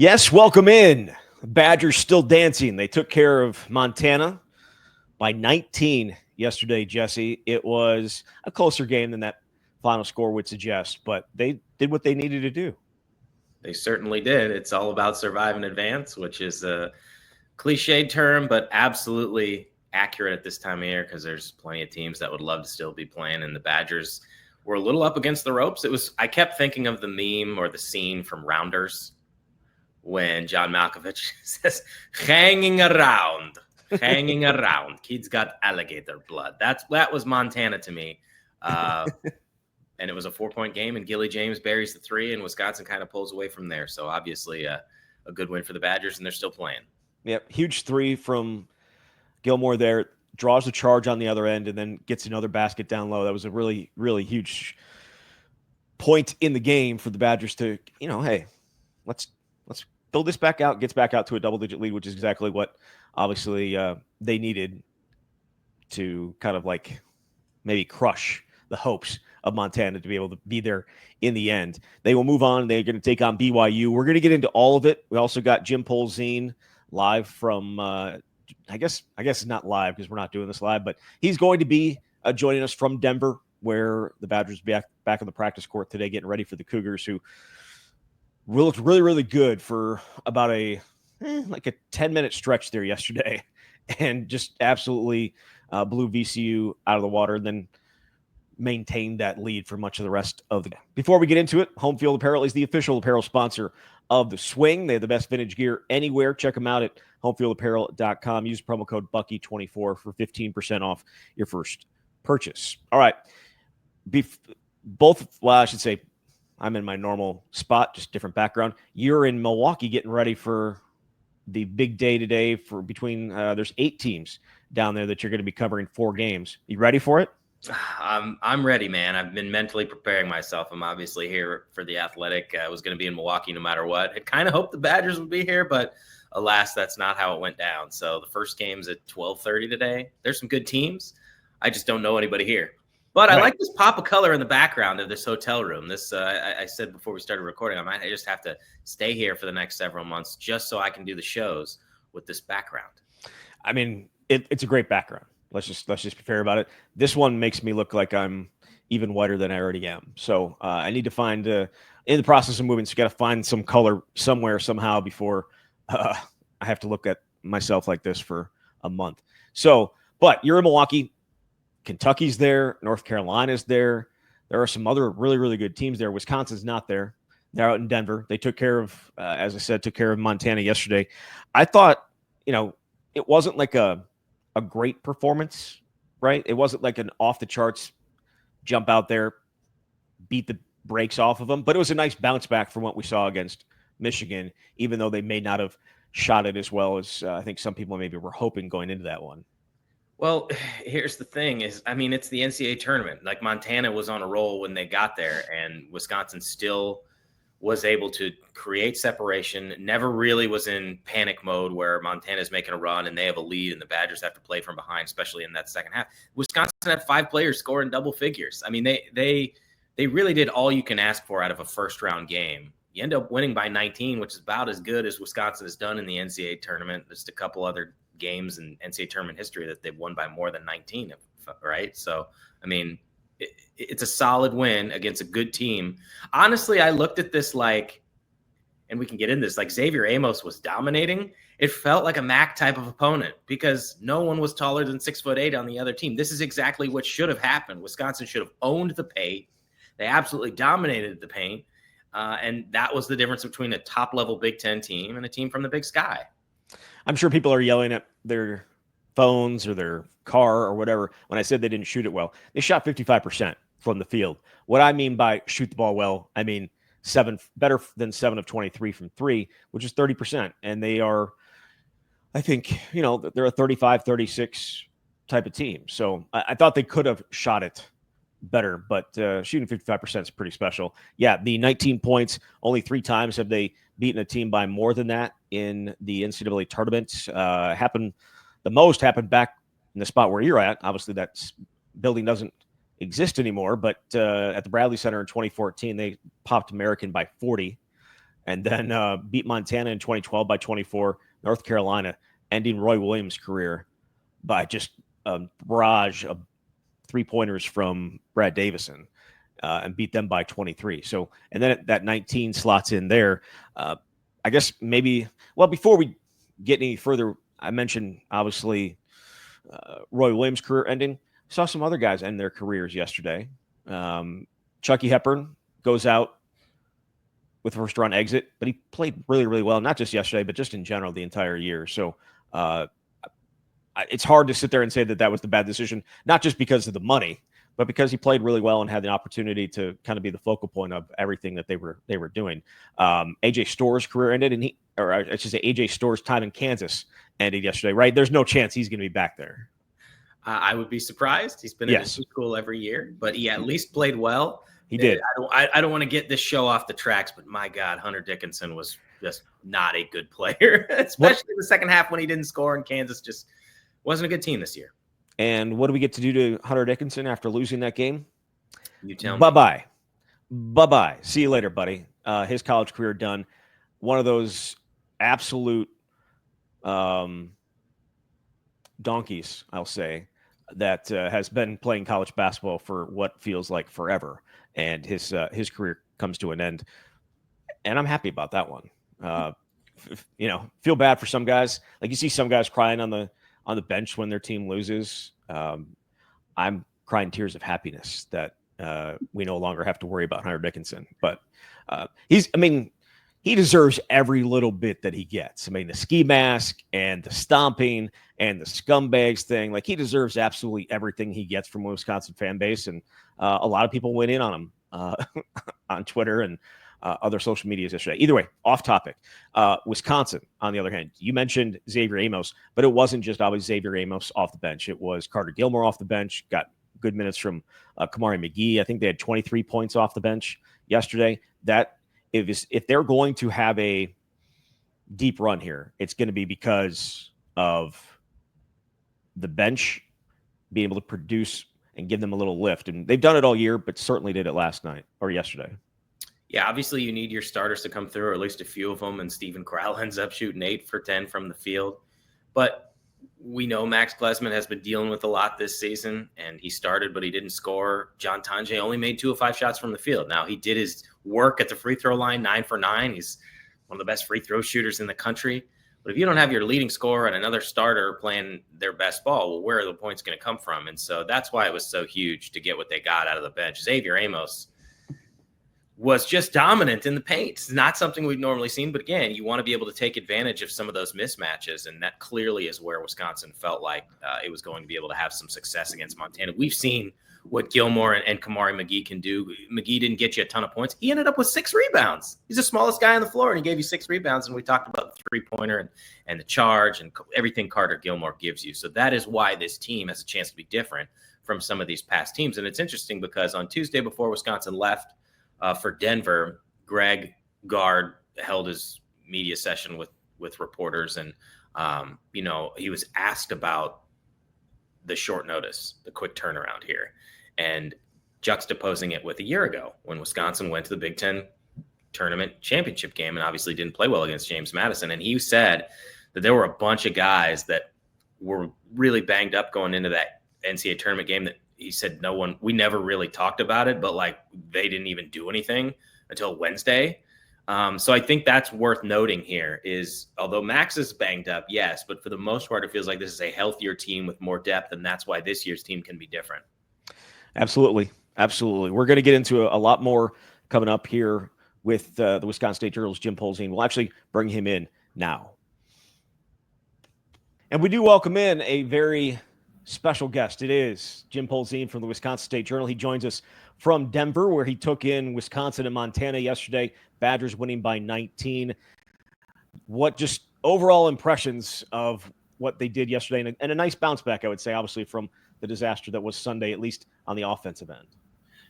Yes, welcome in. Badgers still dancing. They took care of Montana by 19 yesterday, Jesse. It was a closer game than that final score would suggest, but they did what they needed to do. They certainly did. It's all about survive and advance, which is a cliched term, but absolutely accurate at this time of year because there's plenty of teams that would love to still be playing, and the Badgers were a little up against the ropes. I kept thinking of the meme or the scene from Rounders when John Malkovich says, hanging around. Kids got alligator blood. That was Montana to me. And it was a 4-point game, and Gilly James buries the 3, and Wisconsin kind of pulls away from there. So obviously a good win for the Badgers, and they're still playing. Yep, huge 3 from Gilmore there. Draws the charge on the other end and then gets another basket down low. That was a really, really huge point in the game for the Badgers to, hey, let's build this back out, gets back out to a double-digit lead, which is exactly what obviously they needed to kind of like maybe crush the hopes of Montana to be able to be there in the end. They will move on. They're going to take on BYU. We're going to get into all of it. We also got Jim Polzin live from I guess it's not live because we're not doing this live, but he's going to be joining us from Denver, where the Badgers will be back on the practice court today, getting ready for the Cougars, who looked really, really good for about a 10-minute stretch there yesterday, and just absolutely blew VCU out of the water, and then maintained that lead for much of the rest of the game. Before we get into it, Home Field Apparel is the official apparel sponsor of the Swing. They have the best vintage gear anywhere. Check them out at homefieldapparel.com. Use promo code Bucky24 for 15% off your first purchase. All right. I should say I'm in my normal spot, just different background. You're in Milwaukee getting ready for the big day today for there's 8 teams down there that you're going to be covering 4 games. You ready for it? I'm ready, man. I've been mentally preparing myself. I'm obviously here for the Athletic. I was going to be in Milwaukee no matter what. I kind of hoped the Badgers would be here, but alas, that's not how it went down. So the first game's at 12:30 today. There's some good teams. I just don't know anybody here. But right. I like this pop of color in the background of this hotel room. This I said before we started recording, I just have to stay here for the next several months just so I can do the shows with this background. I mean, it's a great background. Let's just be fair about it. This one makes me look like I'm even whiter than I already am. So I need to find, in the process of moving, so got to find some color somewhere, somehow before I have to look at myself like this for a month. So, but you're in Milwaukee. Kentucky's there. North Carolina's there. There are some other really, really good teams there. Wisconsin's not there. They're out in Denver. They took care of, as I said, Montana yesterday. I thought, it wasn't like a great performance, right? It wasn't like an off-the-charts jump out there, beat the brakes off of them, but it was a nice bounce back from what we saw against Michigan, even though they may not have shot it as well as I think some people maybe were hoping going into that one. Well, here's the thing it's the NCAA tournament. Like, Montana was on a roll when they got there, and Wisconsin still was able to create separation, never really was in panic mode where Montana's making a run and they have a lead and the Badgers have to play from behind, especially in that second half. Wisconsin had 5 players score in double figures. I mean, they really did all you can ask for out of a first-round game. You end up winning by 19, which is about as good as Wisconsin has done in the NCAA tournament. Just a couple other games in NCAA tournament history that they've won by more than 19, right? So, I mean, it's a solid win against a good team. Honestly, I looked at this and we can get into this, Xavier Amos was dominating. It felt like a MAC type of opponent because no one was taller than 6'8" on the other team. This is exactly what should have happened. Wisconsin should have owned the paint. They absolutely dominated the paint. And that was the difference between a top-level Big Ten team and a team from the Big Sky. I'm sure people are yelling at their phones or their car or whatever when I said they didn't shoot it well. They shot 55% from the field. What I mean by shoot the ball well, I mean better than 7 of 23 from 3, which is 30%. And they are, I think, they're a 35-36 type of team. So I thought they could have shot it better, but shooting 55% is pretty special. Yeah, the 19 points, only 3 times have they beaten a team by more than that in the NCAA tournament. The most happened back in the spot where you're at. Obviously, that building doesn't exist anymore, but at the Bradley Center in 2014, they popped American by 40. and then beat Montana in 2012 by 24. North Carolina, ending Roy Williams' career by just a barrage of 3-pointers from Brad Davison, and beat them by 23. So, and then that 19 slots in there. I guess maybe, well, before we get any further, I mentioned obviously Roy Williams' career ending. Saw some other guys end their careers yesterday. Chucky Hepburn goes out with first round exit, but he played really, really well, not just yesterday, but just in general the entire year. So it's hard to sit there and say that that was the bad decision, not just because of the money, but because he played really well and had the opportunity to kind of be the focal point of everything that they were doing. AJ Storr's career ended, and I should say AJ Storr's time in Kansas ended yesterday, right? There's no chance he's going to be back there. I would be surprised. He's been in school every year, but he at least played well. He did. I don't want to get this show off the tracks, but my God, Hunter Dickinson was just not a good player, especially in the second half when he didn't score, and Kansas just wasn't a good team this year. And what do we get to do to Hunter Dickinson after losing that game? You tell me. Bye-bye. Bye-bye. See you later, buddy. His college career done. One of those absolute donkeys, I'll say, that has been playing college basketball for what feels like forever. And his career comes to an end. And I'm happy about that one. Feel bad for some guys. Like you see some guys crying on the bench when their team loses. I'm crying tears of happiness that we no longer have to worry about Hunter Dickinson. But he deserves every little bit that he gets. I mean, the ski mask and the stomping and the scumbags thing, like he deserves absolutely everything he gets from a Wisconsin fan base. And a lot of people went in on him on Twitter and other social medias yesterday. Either way, off topic. Wisconsin, on the other hand, you mentioned Xavier Amos, but it wasn't just always Xavier Amos off the bench. It was Carter Gilmore off the bench, got good minutes from Kamari McGee. I think they had 23 points off the bench yesterday. That if they're going to have a deep run here, it's going to be because of the bench being able to produce and give them a little lift. And they've done it all year, but certainly did it last night or yesterday. Yeah, obviously you need your starters to come through, or at least a few of them, and Steven Crowell ends up shooting 8 for 10 from the field. But we know Max Klesman has been dealing with a lot this season, and he started, but he didn't score. John Tonje only made 2 of 5 shots from the field. Now, he did his work at the free throw line, 9 for 9. He's one of the best free throw shooters in the country. But if you don't have your leading scorer and another starter playing their best ball, well, where are the points going to come from? And so that's why it was so huge to get what they got out of the bench. Xavier Amos was just dominant in the paint. It's not something we've normally seen, but again, you want to be able to take advantage of some of those mismatches, and that clearly is where Wisconsin felt like it was going to be able to have some success against Montana. We've seen what Gilmore and Kamari McGee can do. McGee didn't get you a ton of points. He ended up with 6 rebounds. He's the smallest guy on the floor, and he gave you 6 rebounds, and we talked about the three-pointer and the charge and everything Carter Gilmore gives you. So that is why this team has a chance to be different from some of these past teams. And it's interesting because on Tuesday before Wisconsin left, for Denver, Greg Gard held his media session with reporters, and he was asked about the short notice, the quick turnaround here, and juxtaposing it with a year ago when Wisconsin went to the Big Ten tournament championship game and obviously didn't play well against James Madison. And he said that there were a bunch of guys that were really banged up going into that NCAA tournament game that he said we never really talked about it, but like they didn't even do anything until Wednesday. So I think that's worth noting here is although Max is banged up, yes, but for the most part, it feels like this is a healthier team with more depth. And that's why this year's team can be different. Absolutely. Absolutely. We're going to get into a lot more coming up here with the Wisconsin State Journal's Jim Polzin. We'll actually bring him in now. And we do welcome in a very special guest. It is Jim Polzin from the Wisconsin State Journal. He joins us from Denver, where he took in Wisconsin and Montana yesterday. Badgers winning by 19. What just overall impressions of what they did yesterday, and a nice bounce back, I would say, obviously, from the disaster that was Sunday, at least on the offensive end.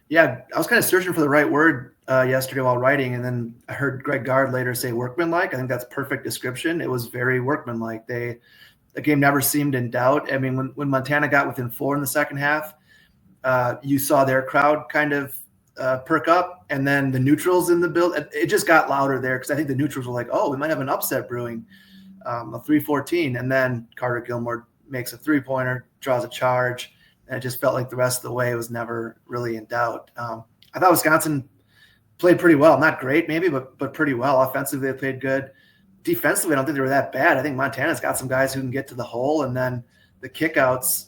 Yeah, I was kind of searching for the right word yesterday while writing, and then I heard Greg Gard later say workmanlike. I think that's perfect description. It was very workmanlike. The game never seemed in doubt. I mean, when Montana got within 4 in the second half, you saw their crowd kind of perk up, and then the neutrals in the build, it just got louder there because I think the neutrals were like, oh, we might have an upset brewing, a 3-14, and then Carter Gilmore makes a 3-pointer, draws a charge, and it just felt like the rest of the way was never really in doubt. I thought Wisconsin played pretty well, not great maybe, but pretty well. Offensively, they played good. Defensively, I don't think they were that bad. I think Montana's got some guys who can get to the hole, and then the kickouts,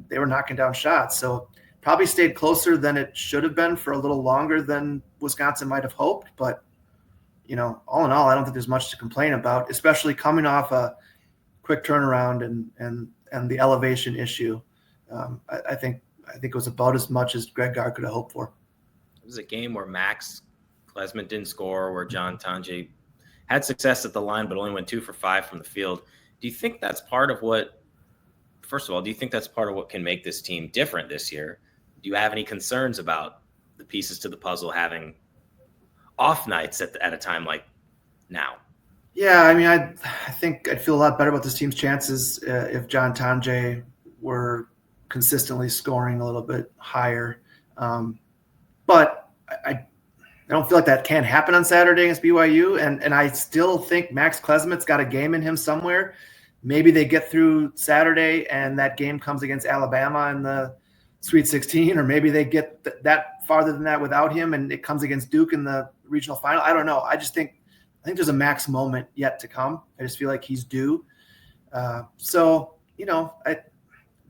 they were knocking down shots. So probably stayed closer than it should have been for a little longer than Wisconsin might have hoped. But, all in all, I don't think there's much to complain about, especially coming off a quick turnaround and the elevation issue. I think it was about as much as Greg Gard could have hoped for. It was a game where Max Klesmit didn't score, where John Tanji had success at the line, but only went 2 for 5 from the field. Do you think that's part of what – first of all, do you think that's part of what can make this team different this year? Do you have any concerns about the pieces to the puzzle having off nights at a time like now? Yeah, I mean, I think I'd feel a lot better about this team's chances if John Tanji were consistently scoring a little bit higher. But I don't feel like that can happen on Saturday against BYU. And I still think Max Klesmit's got a game in him somewhere. Maybe they get through Saturday and that game comes against Alabama in the Sweet 16, or maybe they get that farther than that without him and it comes against Duke in the regional final. I don't know. I think there's a Max moment yet to come. I just feel like he's due. The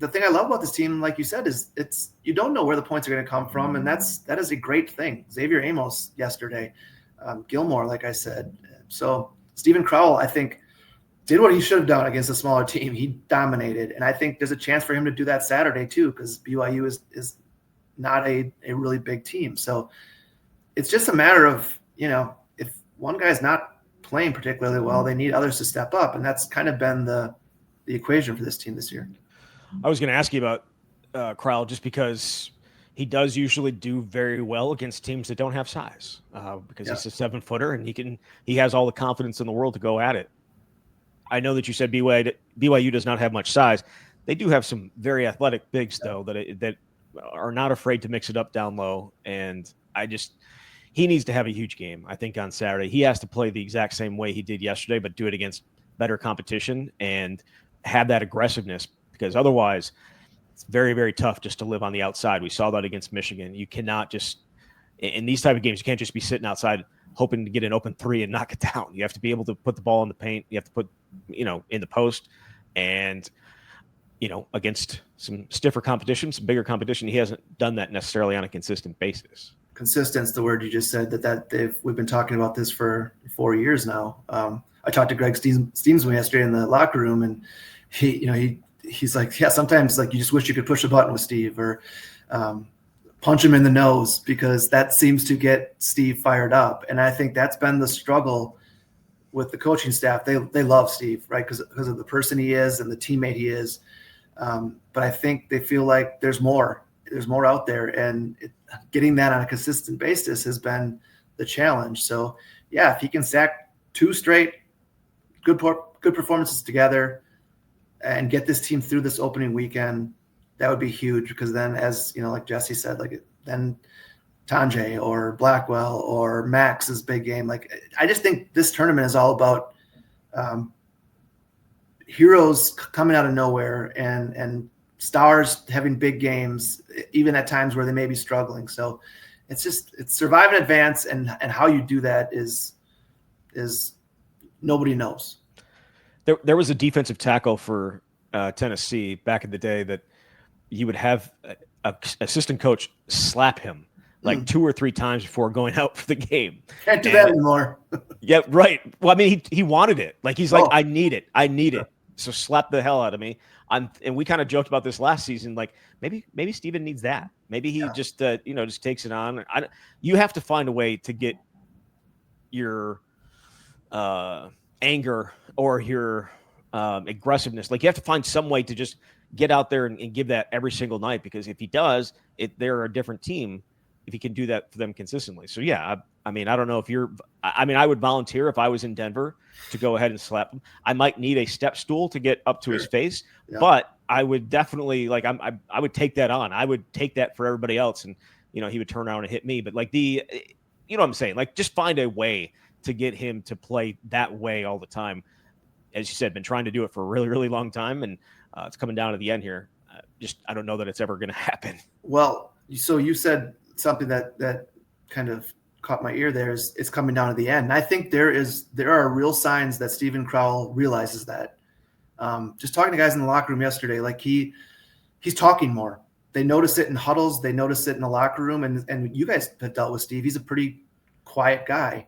thing I love about this team, like you said, is you don't know where the points are going to come from, and that is a great thing. Xavier Amos yesterday, Gilmore, like I said. So Stephen Crowell, I think, did what he should have done against a smaller team. He dominated, and I think there's a chance for him to do that Saturday too, because BYU is not a really big team. So it's just a matter of, if one guy's not playing particularly well, they need others to step up, and that's kind of been the equation for this team this year. I was going to ask you about Crowell just because he does usually do very well against teams that don't have size because he's a 7-footer and he has all the confidence in the world to go at it. I know that you said BYU does not have much size. They do have some very athletic bigs though that are not afraid to mix it up down low. And he needs to have a huge game. I think on Saturday he has to play the exact same way he did yesterday, but do it against better competition and have that aggressiveness. Because otherwise, it's very, very tough just to live on the outside. We saw that against Michigan. You cannot just – in these type of games, you can't just be sitting outside hoping to get an open three and knock it down. You have to be able to put the ball in the paint. You have to put, in the post. And, against some stiffer competition, some bigger competition, he hasn't done that necessarily on a consistent basis. Consistent's the word you just said. We've been talking about this for 4 years now. I talked to Greg Steamsman yesterday in the locker room, and he's like, yeah, sometimes like you just wish you could push a button with Steve or punch him in the nose because that seems to get Steve fired up. And I think that's been the struggle with the coaching staff. They love Steve, right? Because of the person he is and the teammate he is. But I think they feel like there's more out there, and getting that on a consistent basis has been the challenge. So yeah, if he can stack 2 straight good performances together and get this team through this opening weekend, that would be huge, because then, as like Jesse said, then Tanji or Blackwell or Max's big game. I just think this tournament is all about heroes coming out of nowhere and stars having big games, even at times where they may be struggling. So it's survive and advance, and how you do that is nobody knows. There was a defensive tackle for Tennessee back in the day that you would have a assistant coach slap him 2 or 3 times before going out for the game. Can't do that anymore. Yeah, right. Well, I mean, he wanted it. He's like, I need it. So slap the hell out of me. And we kind of joked about this last season. Maybe Steven needs that. Maybe he just takes it on. You have to find a way to get your anger or your aggressiveness. You have to find some way to just get out there and give that every single night, because if he does, they're a different team if he can do that for them consistently. So yeah, I mean, I don't know if I would volunteer if I was in Denver to go ahead and slap him. I might need a step stool to get up to his face, but I would definitely I would take that on. I would take that for everybody else and he would turn around and hit me. But like you know what I'm saying? Like, just find a way to get him to play that way all the time. As you said, been trying to do it for a really, really long time, and it's coming down to the end here. I don't know that it's ever going to happen. Well, so you said something that kind of caught my ear there. Is it's coming down to the end. And I think there are real signs that Steven Crowell realizes that. Just talking to guys in the locker room yesterday, like he's talking more. They notice it in huddles. They notice it in the locker room. And you guys have dealt with Steve. He's a pretty quiet guy.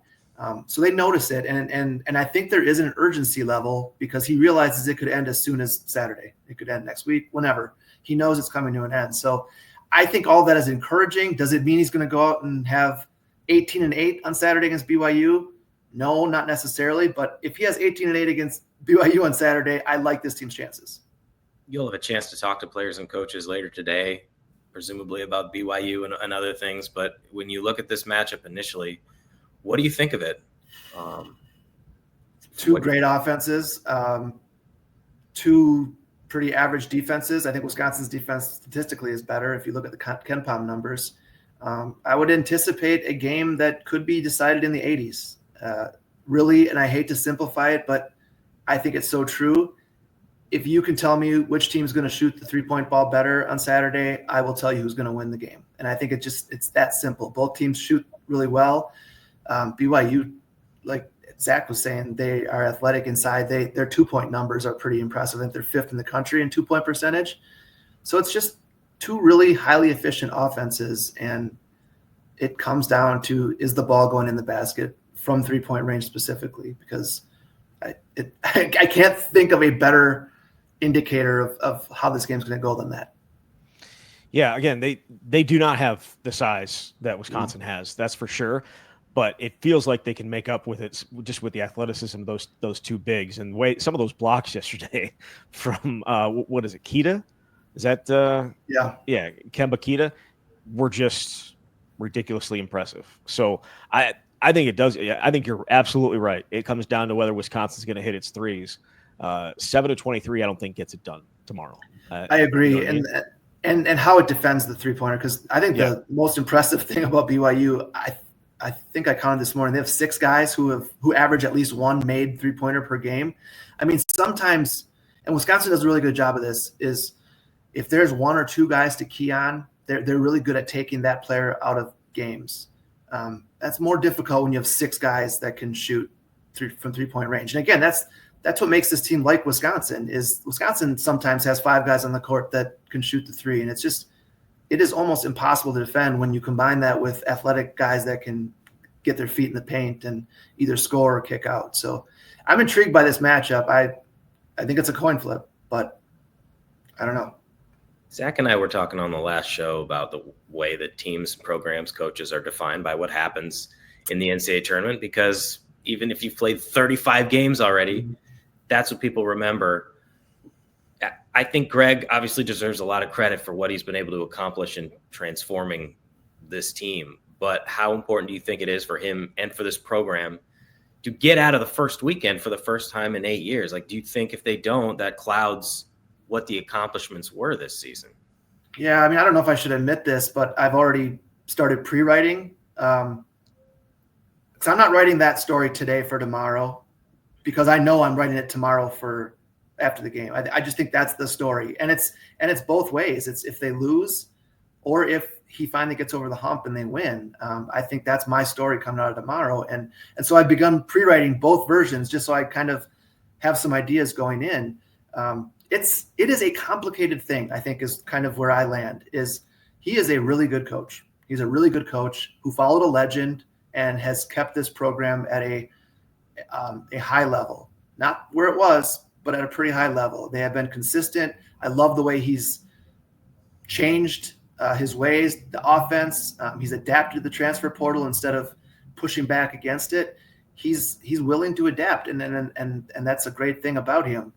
So they notice it. And I think there is an urgency level because he realizes it could end as soon as Saturday. It could end next week, whenever. He knows it's coming to an end. So I think all that is encouraging. Does it mean he's going to go out and have 18-8 on Saturday against BYU? No, not necessarily. But if he has 18-8 against BYU on Saturday, I like this team's chances. You'll have a chance to talk to players and coaches later today, presumably about BYU and other things. But when you look at this matchup initially, what do you think of it? Two great offenses, two pretty average defenses. I think Wisconsin's defense statistically is better if you look at the KenPom numbers. I would anticipate a game that could be decided in the 80s. Really, and I hate to simplify it, but I think it's so true. If you can tell me which team's going to shoot the three-point ball better on Saturday, I will tell you who's going to win the game. And I think it's that simple. Both teams shoot really well. BYU, like Zach was saying, they are athletic inside. Their 2-point numbers are pretty impressive. I think they're 5th in the country in 2-point percentage. So it's just two really highly efficient offenses, and it comes down to, is the ball going in the basket from 3-point range specifically? Because I can't think of a better indicator of how this game's going to go than that. Yeah, again, they do not have the size that Wisconsin has. That's for sure. But it feels like they can make up with it just with the athleticism of those two bigs. And some of those blocks yesterday from what is it, Kita? Is that yeah, Kemba Kita, were just ridiculously impressive. So I think it does. I think you're absolutely right. It comes down to whether Wisconsin's going to hit its threes. 7 of 23, I don't think gets it done tomorrow. I agree, you know and how it defends the 3-pointer, because I think the most impressive thing about BYU, I think I counted this morning, they have 6 guys who average at least one made 3-pointer per game. I mean, sometimes, and Wisconsin does a really good job of this, is if there's 1 or 2 guys to key on, they're really good at taking that player out of games. That's more difficult when you have 6 guys that can shoot from 3-point range. And again, that's what makes this team like Wisconsin. Is Wisconsin sometimes has 5 guys on the court that can shoot the 3, and it is almost impossible to defend when you combine that with athletic guys that can get their feet in the paint and either score or kick out. So I'm intrigued by this matchup. I think it's a coin flip, but I don't know. Zach and I were talking on the last show about the way that teams, programs, coaches are defined by what happens in the NCAA tournament, because even if you've played 35 games already, that's what people remember. I think Greg obviously deserves a lot of credit for what he's been able to accomplish in transforming this team. But how important do you think it is for him and for this program to get out of the first weekend for the first time in 8 years? Like, do you think if they don't, that clouds what the accomplishments were this season? Yeah, I mean, I don't know if I should admit this, but I've already started pre-writing. So I'm not writing that story today for tomorrow, because I know I'm writing it tomorrow for after the game. I just think that's the story. And it's both ways. It's if they lose or if he finally gets over the hump and they win. I think that's my story coming out of tomorrow. And so I've begun pre-writing both versions just so I kind of have some ideas going in. It is a complicated thing, I think, is kind of where I land. Is he is a really good coach. He's a really good coach who followed a legend and has kept this program at a high level. Not where it was, but at a pretty high level. They have been consistent. I love the way he's changed his ways, the offense. He's adapted to the transfer portal instead of pushing back against it. He's willing to adapt, and that's a great thing about him.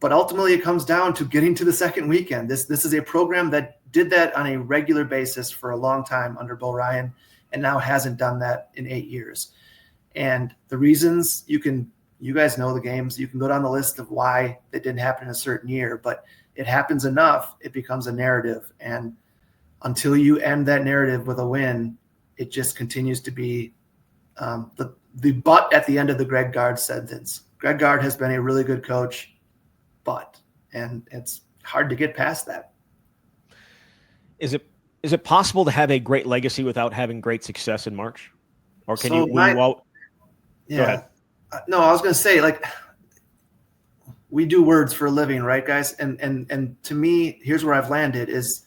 But ultimately, it comes down to getting to the second weekend. This is a program that did that on a regular basis for a long time under Bo Ryan, and now hasn't done that in 8 years. And the reasons, you guys know the games. You can go down the list of why it didn't happen in a certain year, but it happens enough, it becomes a narrative. And until you end that narrative with a win, it just continues to be the but at the end of the Greg Gard sentence. Greg Gard has been a really good coach, and it's hard to get past that. Is it possible to have a great legacy without having great success in March? Or can So you? Go ahead. No, I was going to say, like, we do words for a living, right, guys? And to me, here's where I've landed is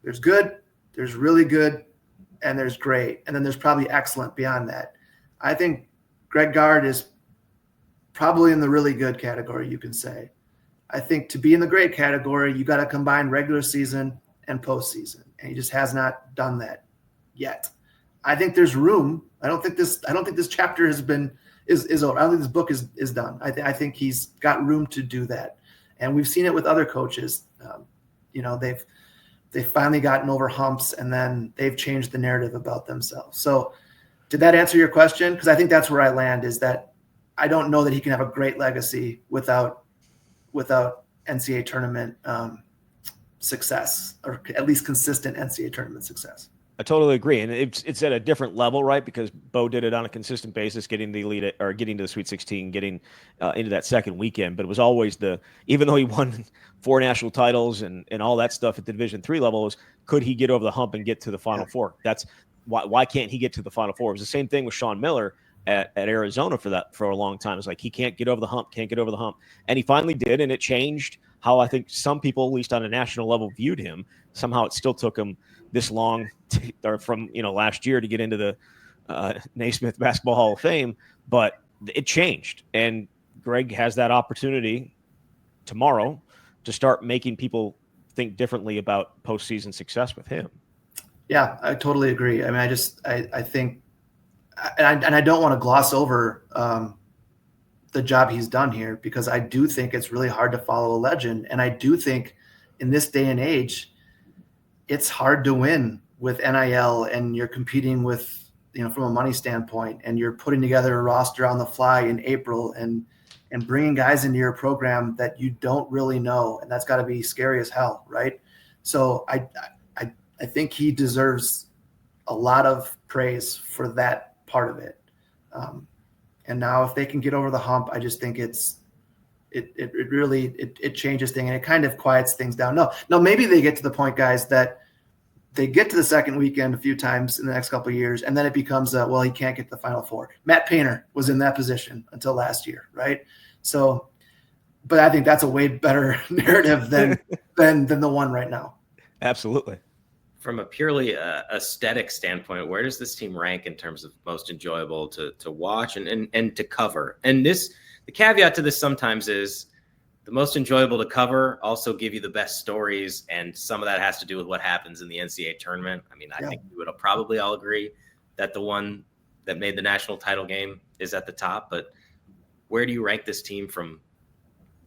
there's good, there's really good, and there's great. And then there's probably excellent beyond that. I think Greg Gard is probably in the really good category, you can say. I think to be in the great category, you got to combine regular season and postseason. And he just has not done that yet. I think there's room. I don't think this chapter is over. I don't think this book is done. I think he's got room to do that. And we've seen it with other coaches. They've finally gotten over humps, and then they've changed the narrative about themselves. So did that answer your question? Because I think that's where I land, is that I don't know that he can have a great legacy without NCAA tournament success, or at least consistent NCAA tournament success. I totally agree, and it's at a different level, right? Because Bo did it on a consistent basis, getting the elite or getting to the Sweet 16, getting into that second weekend. But it was always even though he won 4 national titles and all that stuff at the Division III level, was could he get over the hump and get to the Final Four? That's why can't he get to the Final Four? It was the same thing with Sean Miller at Arizona for a long time. It's like he can't get over the hump, and he finally did, and it changed how I think some people, at least on a national level, viewed him. Somehow it still took him this long from last year to get into the Naismith Basketball Hall of Fame, but it changed, and Greg has that opportunity tomorrow to start making people think differently about postseason success with him. Yeah, I totally agree. I mean, I think, and I don't want to gloss over the job he's done here, because I do think it's really hard to follow a legend, and I do think in this day and age, it's hard to win with NIL, and you're competing with, from a money standpoint, and you're putting together a roster on the fly in April and bringing guys into your program that you don't really know. And that's got to be scary as hell. Right. So I think he deserves a lot of praise for that part of it. And now if they can get over the hump, I just think it really changes things, and it kind of quiets things down. No, maybe they get to the point, guys, that they get to the second weekend a few times in the next couple of years, and then it becomes he can't get to the Final Four. Matt Painter was in that position until last year, right? So, but I think that's a way better narrative than the one right now. Absolutely. From a purely aesthetic standpoint, where does this team rank in terms of most enjoyable to watch and to cover? And the caveat to this sometimes is the most enjoyable to cover also give you the best stories, and some of that has to do with what happens in the NCAA tournament. I mean, I think we would probably all agree that the one that made the national title game is at the top, but where do you rank this team from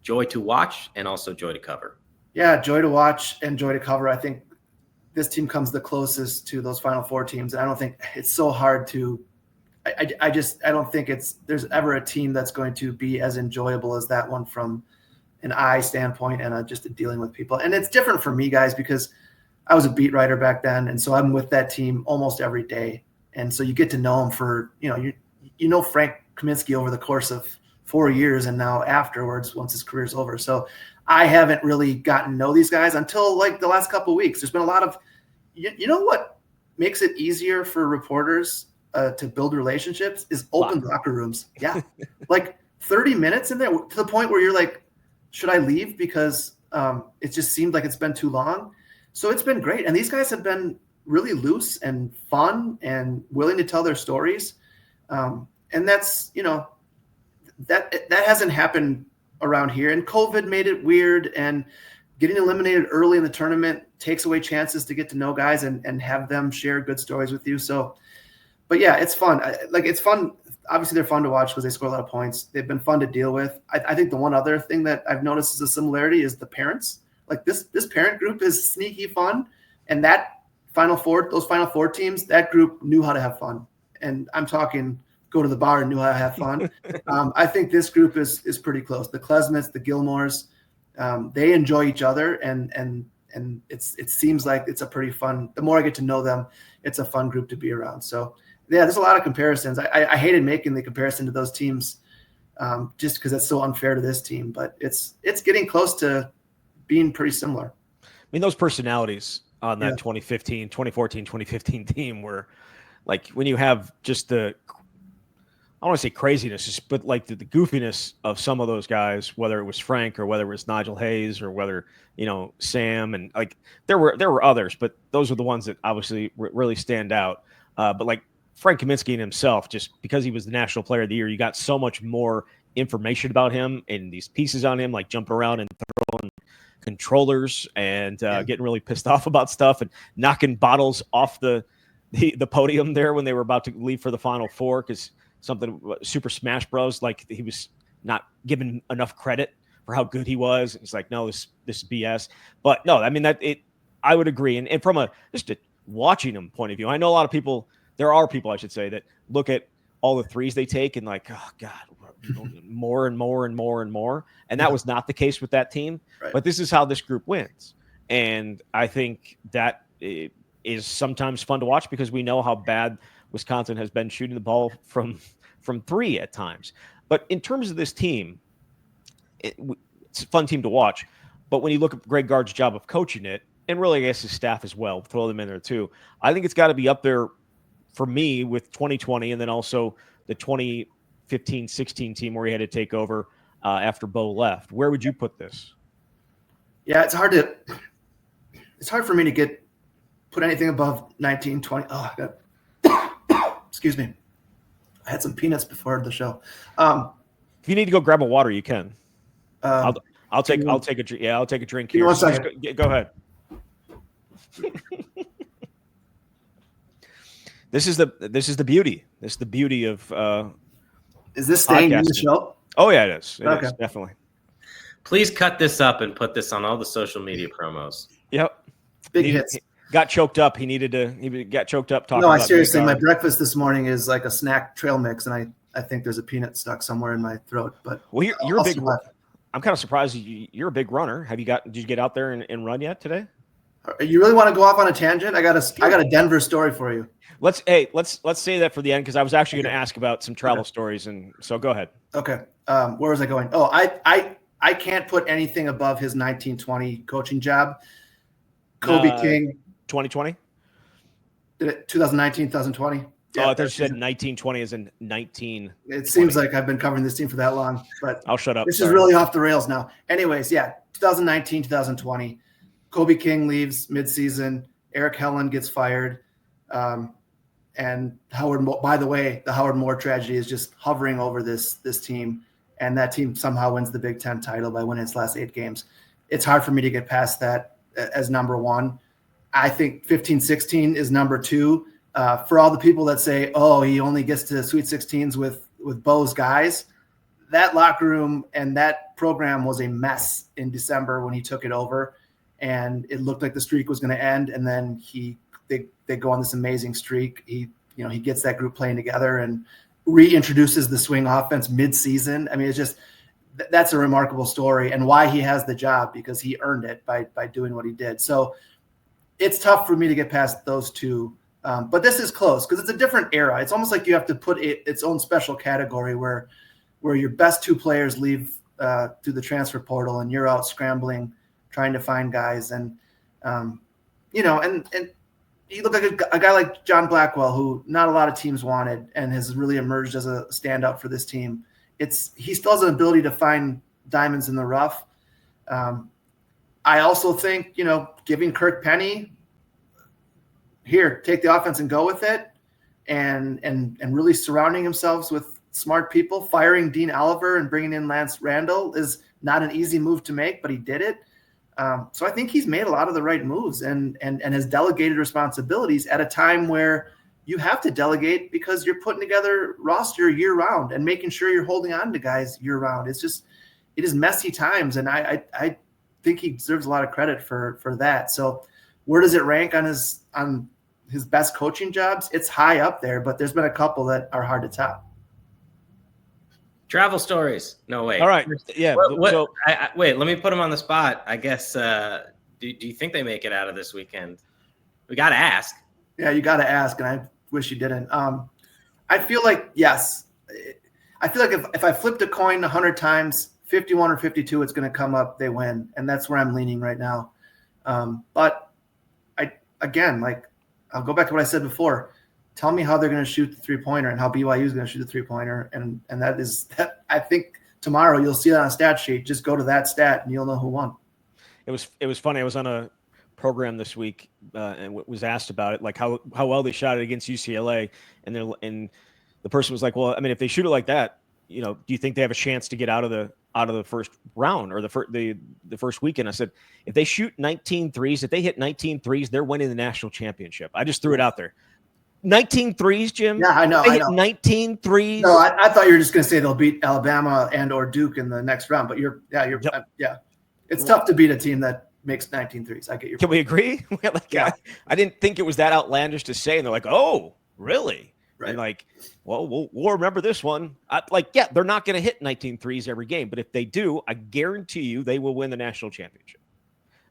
joy to watch and also joy to cover? Yeah, joy to watch and joy to cover. I think this team comes the closest to those Final Four teams. And I don't think it's so hard to – I don't think there's ever a team that's going to be as enjoyable as that one from an eye standpoint and just dealing with people. And it's different for me, guys, because I was a beat writer back then, and so I'm with that team almost every day. And so you get to know them for Frank Kaminsky over the course of 4 years, and now afterwards once his career's over. So I haven't really gotten to know these guys until like the last couple of weeks. There's been a lot of what makes it easier for reporters to build relationships is open locker rooms. Yeah. Like 30 minutes in there to the point where you're like, should I leave? Because it just seemed like it's been too long. So it's been great. And these guys have been really loose and fun and willing to tell their stories. And that's, that hasn't happened around here. And COVID made it weird, and getting eliminated early in the tournament takes away chances to get to know guys and have them share good stories with you. So, but yeah, it's fun. It's fun. Obviously they're fun to watch because they score a lot of points. They've been fun to deal with. I think the one other thing that I've noticed is a similarity is the parents. Like this parent group is sneaky fun. And that those Final Four teams, that group knew how to have fun. And I'm talking go to the bar and knew how to have fun. I think this group is pretty close. The Klesmits, the Gilmores, they enjoy each other and it seems like it's a pretty fun. The more I get to know them, it's a fun group to be around. So yeah, there's a lot of comparisons. I hated making the comparison to those teams, just because it's so unfair to this team. But it's getting close to being pretty similar. I mean, those personalities on that 2014, 2015 team were like, when you have just the, I don't want to say craziness, but like the goofiness of some of those guys, whether it was Frank or whether it was Nigel Hayes or whether, Sam, and like there were others, but those are the ones that obviously really stand out. But like Frank Kaminsky and himself, just because he was the National Player of the Year, you got so much more information about him and these pieces on him, like jumping around and throwing controllers and getting really pissed off about stuff and knocking bottles off the podium there when they were about to leave for the Final Four, because something Super Smash Bros. Like he was not given enough credit for how good he was. It's like, no, this is BS. But no, I mean I would agree. And from just a watching him point of view, I know a lot of people. There are people, I should say, that look at all the threes they take and like, oh God, more and more and more and more. And that was not the case with that team. Right. But this is how this group wins. And I think that is sometimes fun to watch because we know how bad Wisconsin has been shooting the ball from three at times. But in terms of this team, it's a fun team to watch. But when you look at Greg Gard's job of coaching it, and really I guess his staff as well, throw them in there too, I think it's got to be up there for me with 2020 and then also the 2015-16 team where he had to take over after Bo left. Where would you put this? Yeah, it's hard for me to put anything above 1920. Oh, I got excuse me. I had some peanuts before the show. If you need to go grab a water, you can. I'll take a drink. Yeah, I'll take a drink here. One second. Go ahead. This is the beauty. This is the beauty of. Is this staying in the show? Oh yeah, it is. It is, definitely. Please cut this up and put this on all the social media promos. Yep. Big hits. Got choked up. He got choked up talking. No, about seriously, my breakfast this morning is like a snack trail mix, and I think there's a peanut stuck somewhere in my throat. But well, you're a big. I'm kind of surprised you're a big runner. Did you get out there and run yet today? You really want to go off on a tangent? I got a Denver story for you. Let's say that for the end because I was actually going to ask about some travel stories, and so go ahead. Okay. Where was I going? Oh, I can't put anything above his 1920 coaching job. Kobe King. 2020? Did it 2019, 2020? Yeah, I thought you said 1920 as in 19. It seems like I've been covering this team for that long, but I'll shut up. This is really off the rails now. Anyways, 2019, 2020. Kobe King leaves midseason. Eric Helen gets fired. And Howard, by the way, the Howard Moore tragedy is just hovering over this team. And that team somehow wins the Big Ten title by winning its last 8 games. It's hard for me to get past that as number one. I think 15-16 is number 2. For all the people that say, oh, he only gets to Sweet 16s with Bo's guys, that locker room and that program was a mess in December when he took it over. And it looked like the streak was going to end. And then they go on this amazing streak. He gets that group playing together and reintroduces the swing offense mid-season. I mean, it's just that's a remarkable story and why he has the job, because he earned it by doing what he did. So it's tough for me to get past those two. But this is close because it's a different era. It's almost like you have to put its own special category where your best 2 players leave through the transfer portal and you're out scrambling, trying to find guys. And, and you look like a guy like John Blackwell, who not a lot of teams wanted and has really emerged as a standout for this team. He still has an ability to find diamonds in the rough. I also think, giving Kirk Penny, here, take the offense and go with it, and really surrounding himself with smart people. Firing Dean Oliver and bringing in Lance Randall is not an easy move to make, but he did it. So I think he's made a lot of the right moves and has delegated responsibilities at a time where you have to delegate because you're putting together roster year round and making sure you're holding on to guys year round. It is messy times. And I think he deserves a lot of credit for that. So where does it rank on his best coaching jobs? It's high up there, but there's been a couple that are hard to top. Travel stories. No, wait. All right. Yeah. Wait, let me put him on the spot. I guess Do you think they make it out of this weekend? We got to ask. Yeah, you got to ask, and I wish you didn't. I feel like, yes. I feel like if I flipped a coin 100 times, 51 or 52, it's going to come up, they win. And that's where I'm leaning right now. But I'll go back to what I said before. Tell me how they're going to shoot the three-pointer and how BYU is going to shoot the three-pointer. And that I think tomorrow you'll see that on a stat sheet. Just go to that stat and you'll know who won. It was funny. I was on a program this week and was asked about it, like how well they shot it against UCLA. And the person was like, well, I mean, if they shoot it like that, do you think they have a chance to get out of the first round or the first weekend? I said, if they shoot 19 threes, if they hit 19 threes, they're winning the national championship. I just threw it out there. 19 threes, Jim? Yeah, I know. They hit 19 threes. No, I thought you were just going to say they'll beat Alabama and or Duke in the next round, but it's tough to beat a team that makes 19 threes. I get your Can point. we agree? I didn't think it was that outlandish to say, and they're like, oh, really? Right. And like, well, we'll remember this one. They're not going to hit 19 threes every game, but if they do, I guarantee you they will win the national championship.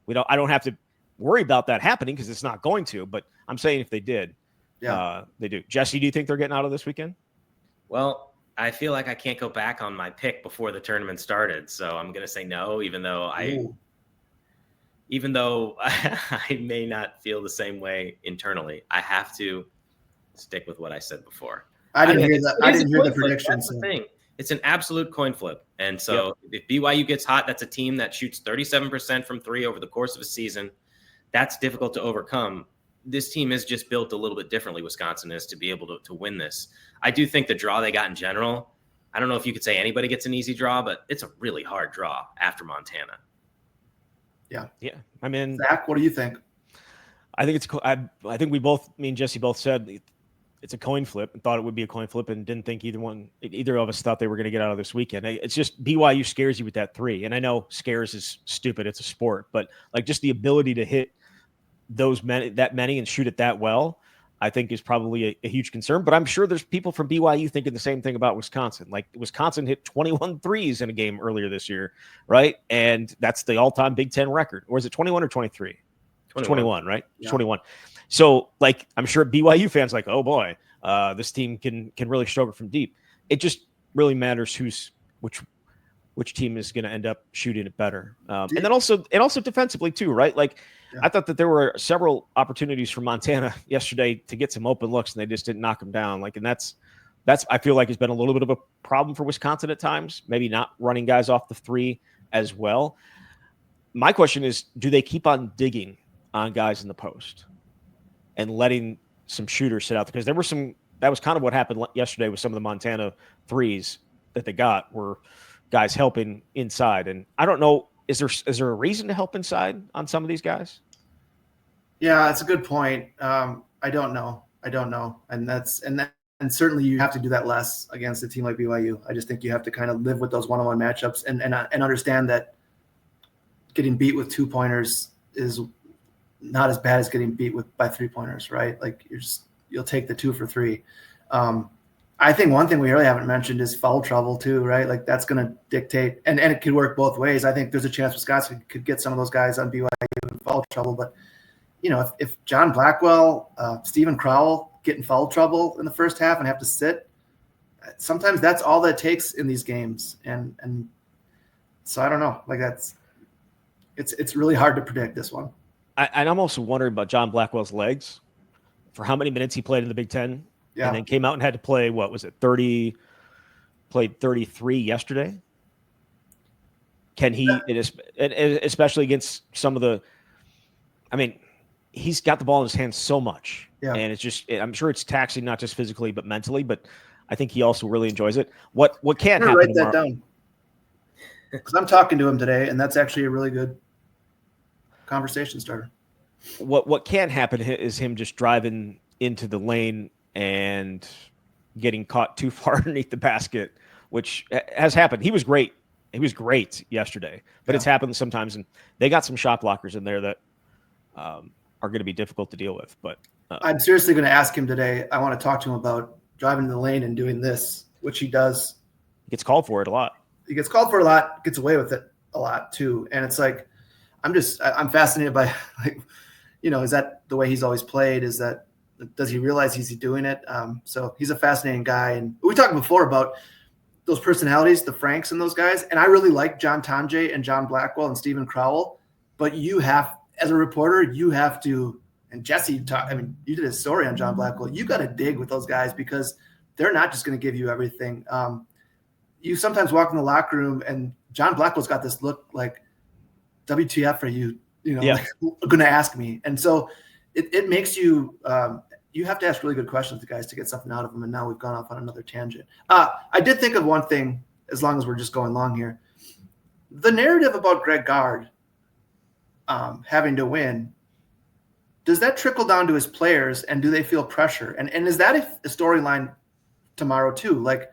I don't have to worry about that happening because it's not going to, but I'm saying if they did, they do. Jesse, do you think they're getting out of this weekend? Well, I feel like I can't go back on my pick before the tournament started, so I'm going to say no, even though I may not feel the same way internally. I have to stick with what I said before. I didn't hear that. I didn't hear the prediction. That's the thing. It's an absolute coin flip. And so if BYU gets hot, that's a team that shoots 37% from three over the course of a season. That's difficult to overcome. This team is just built a little bit differently, Wisconsin is, to be able to win this. I do think the draw they got in general, I don't know if you could say anybody gets an easy draw, but it's a really hard draw after Montana. Yeah. I mean, Zach, what do you think? I think I think me and Jesse both said it's a coin flip and thought it would be a coin flip and didn't think either of us thought they were going to get out of this weekend. It's just BYU scares you with that three. And I know scares is stupid. It's a sport, but like just the ability to hit that many and shoot it that well, I think is probably a huge concern. But I'm sure there's people from BYU thinking the same thing about Wisconsin. Like Wisconsin hit 21 threes in a game earlier this year, right? And that's the all-time Big Ten record. Or is it 21 or 23? 21, right? Yeah. 21. So, like, I'm sure BYU fans like, oh boy, this team can really struggle from deep. It just really matters which team is going to end up shooting it better. And then also defensively too, right? Like, I thought that there were several opportunities for Montana yesterday to get some open looks, and they just didn't knock them down. Like, and that's I feel like has been a little bit of a problem for Wisconsin at times. Maybe not running guys off the three as well. My question is, do they keep on digging on guys in the post and letting some shooters sit out there? Because that was kind of what happened yesterday with some of the Montana threes that they got were guys helping inside. And I don't know, is there a reason to help inside on some of these guys? Yeah, that's a good point. I don't know. And certainly you have to do that less against a team like BYU. I just think you have to kind of live with those one-on-one matchups and understand that getting beat with 2-pointers is not as bad as getting beat by 3-pointers, right? Like you'll take the 2 for 3. I think one thing we really haven't mentioned is foul trouble too, right? Like that's going to dictate, and it could work both ways. I think there's a chance Wisconsin could get some of those guys on BYU in foul trouble, but if John Blackwell, Stephen Crowell get in foul trouble in the first half and have to sit, sometimes that's all that takes in these games. And so I don't know, like it's really hard to predict this one. I'm also wondering about John Blackwell's legs for how many minutes he played in the Big Ten. Yeah. And then came out and had to play, what was it, 30, played 33 yesterday. Can he, especially against some of the, I mean, he's got the ball in his hands so much. Yeah. And it's just, I'm sure it's taxing, not just physically, but mentally, but I think he also really enjoys it. What can't happen write that down. Because I'm talking to him today, and that's actually a really good conversation starter. What can't happen is him just driving into the lane and getting caught too far underneath the basket, which has happened. He was great. He was great yesterday, but it's happened sometimes, and they got some shot blockers in there that are going to be difficult to deal with. But I'm seriously going to ask him today. I want to talk to him about driving in the lane and doing this, which he does. He gets called for it a lot. He gets called for it a lot, gets away with it a lot too. And it's like, I'm fascinated by, like, is that the way he's always played? Does he realize he's doing it? So he's a fascinating guy. And we talked before about those personalities, the Franks and those guys. And I really like John Tonje and John Blackwell and Stephen Crowell, but as a reporter, you have to, and Jesse you did a story on John Blackwell. You got to dig with those guys because they're not just going to give you everything. You sometimes walk in the locker room and John Blackwell's got this look like, WTF are you, like, going to ask me? And so it makes you, you have to ask really good questions to guys to get something out of them. And now we've gone off on another tangent. I did think of one thing, as long as we're just going long here. The narrative about Greg Gard having to win, does that trickle down to his players, and do they feel pressure? And is that a storyline tomorrow too? Like,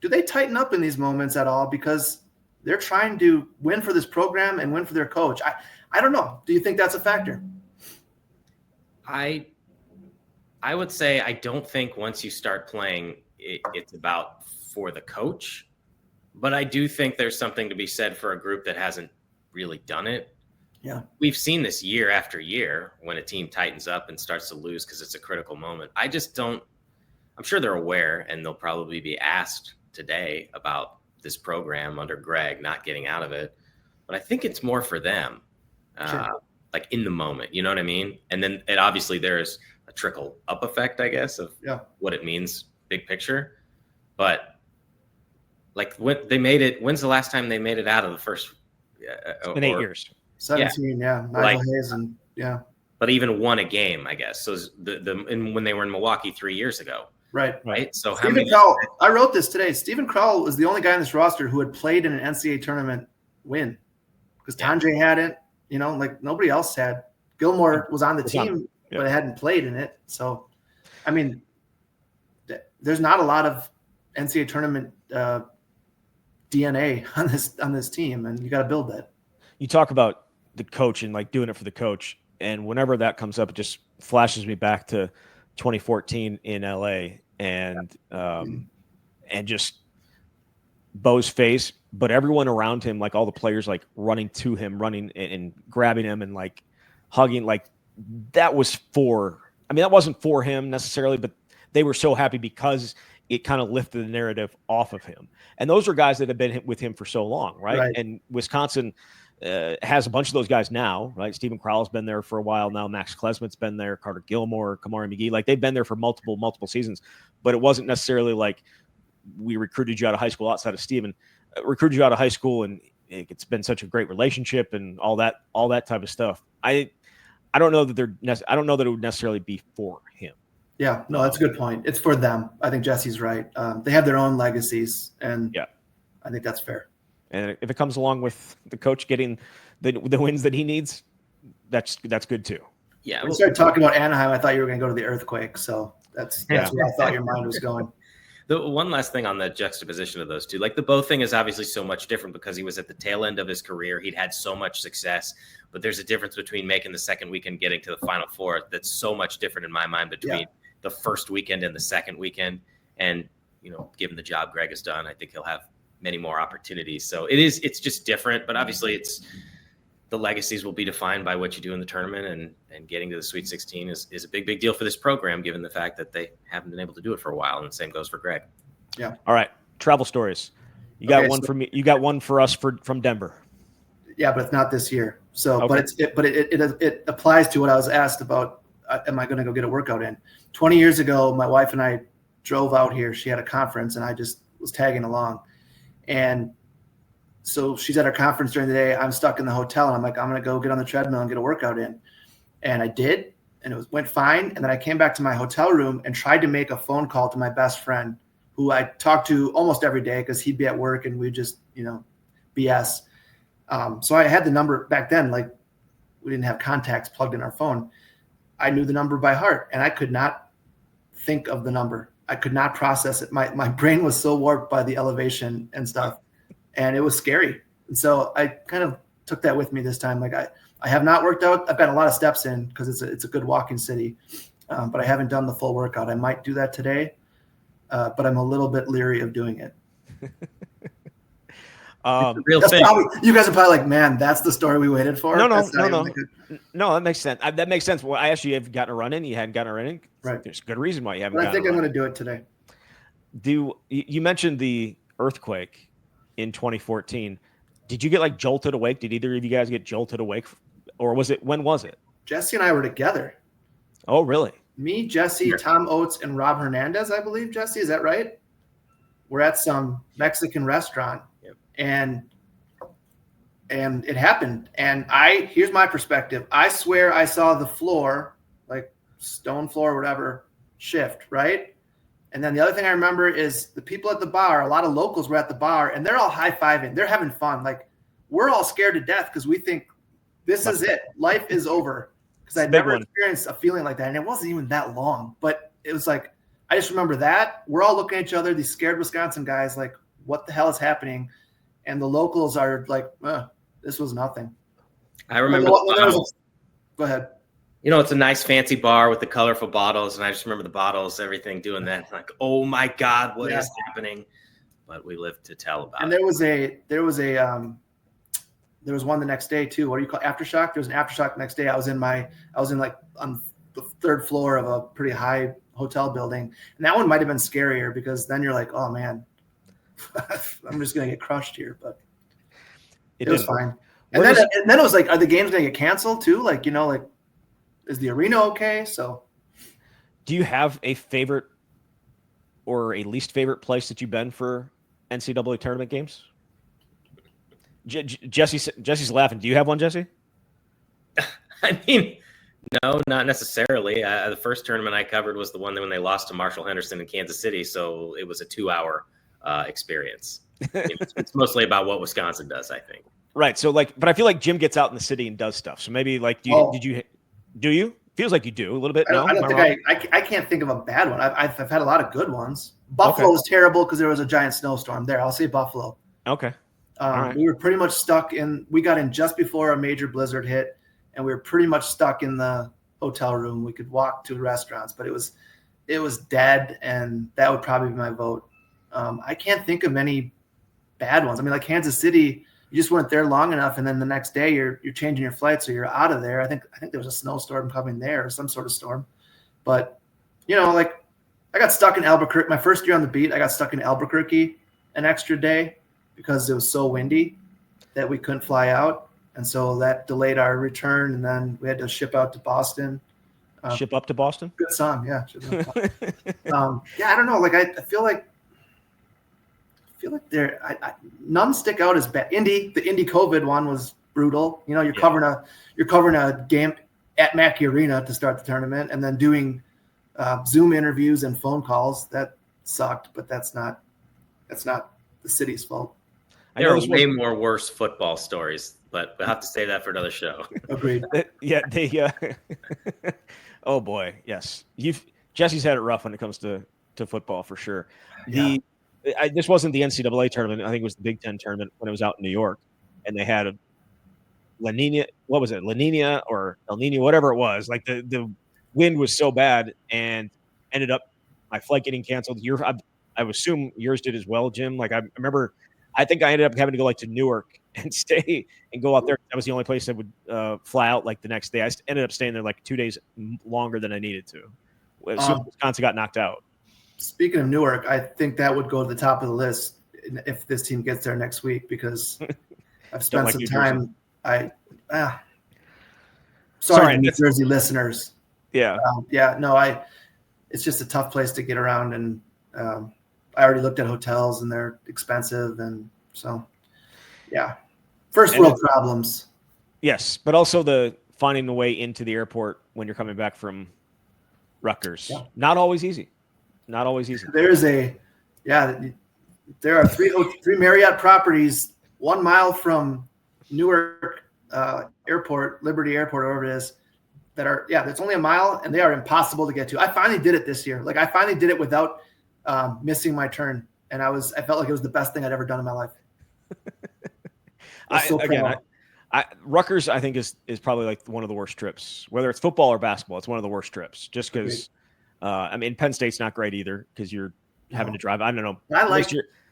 do they tighten up in these moments at all because they're trying to win for this program and win for their coach? I don't know. Do you think that's a factor? I would say I don't think once you start playing, it's about for the coach. But I do think there's something to be said for a group that hasn't really done it. Yeah. We've seen this year after year when a team tightens up and starts to lose because it's a critical moment. I'm sure they're aware, and they'll probably be asked today about this program under Greg not getting out of it. But I think it's more for them, like in the moment, you know what I mean? And then obviously there's a trickle up effect, I guess, of what it means, big picture. But like when they made it, when's the last time they made it out of the first? It's been 8 years. 17, Nigel Hayes, and But even won a game, I guess. So when they were in Milwaukee 3 years ago. Right. So Stephen Crowell, I wrote this today. Stephen Crowell was the only guy in this roster who had played in an NCAA tournament win, because Tonje hadn't, like nobody else had. Gilmore was on the team, but hadn't played in it. So, I mean, there's not a lot of NCAA tournament DNA on this team, and you got to build that. You talk about the coach and like doing it for the coach, and whenever that comes up, it just flashes me back to 2014 in LA, and just Bo's face, but everyone around him, like all the players, like running to him, running and grabbing him and like hugging, like that wasn't for him necessarily, but they were so happy because it kind of lifted the narrative off of him. And those are guys that have been with him for so long, right? And Wisconsin has a bunch of those guys now, right? Stephen Crowell's been there for a while now. Max Klesmit's been there. Carter Gilmore, Kamari McGee, like they've been there for multiple seasons. But it wasn't necessarily like we recruited you out of high school outside of Stephen, recruited you out of high school, and it's been such a great relationship and all that type of stuff. I don't know that I don't know that it would necessarily be for him. Yeah, no, that's a good point. It's for them. I think Jesse's right. They have their own legacies, and I think that's fair. And if it comes along with the coach getting the wins that he needs, that's good too. Yeah. When we started talking about Anaheim, I thought you were going to go to the earthquake. So that's where I thought your mind was going. The one last thing on the juxtaposition of those two, like the Bo thing is obviously so much different because he was at the tail end of his career. He'd had so much success, but there's a difference between making the second weekend, getting to the Final Four. That's so much different in my mind between the first weekend and the second weekend. And, given the job Greg has done, I think he'll have many more opportunities. So it's just different, but obviously the legacies will be defined by what you do in the tournament, and getting to the Sweet 16 is a big deal for this program, given the fact that they haven't been able to do it for a while. And the same goes for Greg. Yeah. All right. Travel stories. You got one for me. You got one for us from Denver. Yeah, but it's not this year. So, but it applies to what I was asked about. Am I going to go get a workout in? 20 years ago, my wife and I drove out here. She had a conference, and I just was tagging along. And so she's at her conference during the day. I'm stuck in the hotel, and I'm like, I'm going to go get on the treadmill and get a workout in. And I did, and went fine. And then I came back to my hotel room and tried to make a phone call to my best friend, who I talked to almost every day because he'd be at work and we just, BS. So I had the number back then, like we didn't have contacts plugged in our phone. I knew the number by heart, and I could not think of the number. I could not process it. My brain was so warped by the elevation and stuff, and it was scary. And so I kind of took that with me this time. Like I have not worked out. I've got a lot of steps in because it's a good walking city, but I haven't done the full workout. I might do that today, but I'm a little bit leery of doing it. Real That's thing. probably, you guys are probably like, man, that's the story we waited for. No, That's not even no. like a- No, that makes sense. That makes sense. Well, I actually have gotten a run in. You hadn't gotten a run in. Right. There's a good reason why you haven't But I gotten think a I'm run going to do it today. You mentioned the earthquake in 2014. Did you get like jolted awake? Did either of you guys get jolted awake? Or when was it? Jesse and I were together. Oh, really? Me, Jesse, Sure. Tom Oates, and Rob Hernandez, I believe. Jesse, is that right? We're at some Mexican restaurant, Yep. and it happened. And here's my perspective. I swear I saw the floor, like stone floor or whatever, shift, right? And then the other thing I remember is the people at the bar, a lot of locals were at the bar, and they're all high-fiving. They're having fun. Like, we're all scared to death because we think this is it. Life is over. Because I'd never experienced a feeling like that. And it wasn't even that long. But it was like, I just remember that. We're all looking at each other, these scared Wisconsin guys, like, what the hell is happening? And the locals are like, this was nothing. I remember. Go ahead. You know, it's a nice fancy bar with the colorful bottles, and I just remember the bottles, everything doing that. Like, oh my God, what is happening? But we live to tell about and it. There was one the next day too. What do you call aftershock? There was an aftershock the next day. I was in like on the third floor of a pretty high hotel building, and that one might have been scarier because then you're like, oh man, I'm just gonna get crushed here. But it was fine. And then it was like, are the games gonna get canceled too? Like, like, is the arena okay? So, do you have a favorite or a least favorite place that you've been for NCAA tournament games? Jesse's laughing. Do you have one, Jesse? I mean, no, not necessarily. The first tournament I covered was the one when they lost to Marshall Henderson in Kansas City, so it was a 2-hour experience. It's mostly about what Wisconsin does, I think. Right. So, but I feel like Jim gets out in the city and does stuff. So maybe, do you? Feels like you do a little bit. I don't think I can't think of a bad one. I've had a lot of good ones. Buffalo was terrible because there was a giant snowstorm there. I'll say Buffalo. Okay. Right. We were pretty much stuck we got in just before a major blizzard hit, and we were pretty much stuck in the hotel room. We could walk to restaurants, but it was dead, and that would probably be my vote. I can't think of many bad ones. I mean, like Kansas City, you just weren't there long enough, and then the next day you're changing your flight, so you're out of there. I think there was a snowstorm coming there or some sort of storm. But, like I got stuck in Albuquerque. My first year on the beat, I got stuck in Albuquerque an extra day because it was so windy that we couldn't fly out. And so that delayed our return, and then we had to ship out to Boston. Ship up to Boston? Good song, yeah. I don't know. Like I feel like none stick out as bad. The Indy COVID one was brutal. You're covering a game at Mackey Arena to start the tournament, and then doing Zoom interviews and phone calls. That sucked, but that's not the city's fault. There are way more worse football stories, but we'll have to save that for another show. Agreed. Oh boy, yes. Jesse's had it rough when it comes to football for sure. Yeah. This wasn't the NCAA tournament. I think it was the Big Ten tournament when it was out in New York, and they had a La Nina. What was it? La Nina or El Nino, whatever it was. Like the wind was so bad, and ended up my flight getting canceled. I assume yours did as well, Jim. Like I remember, I think I ended up having to go to Newark and stay and go out there. That was the only place that would fly out the next day. I ended up staying there 2 days longer than I needed to. As soon as Wisconsin got knocked out. Speaking of Newark, I think that would go to the top of the list if this team gets there next week, because I've spent some time. Sorry, New Jersey listeners. Yeah. It's just a tough place to get around, and I already looked at hotels, and they're expensive, and so first world problems. Yes, but also the finding the way into the airport when you're coming back from Rutgers. Yeah. Not always easy. There are three Marriott properties 1 mile from Newark Airport, Liberty Airport, wherever it is, that are, it's only a mile, and they are impossible to get to. I finally did it this year. Like I finally did it without missing my turn. And I felt like it was the best thing I'd ever done in my life. Rutgers, I think, is probably one of the worst trips, whether it's football or basketball. It's one of the worst trips just because, Penn State's not great either because you're having to drive. I don't know.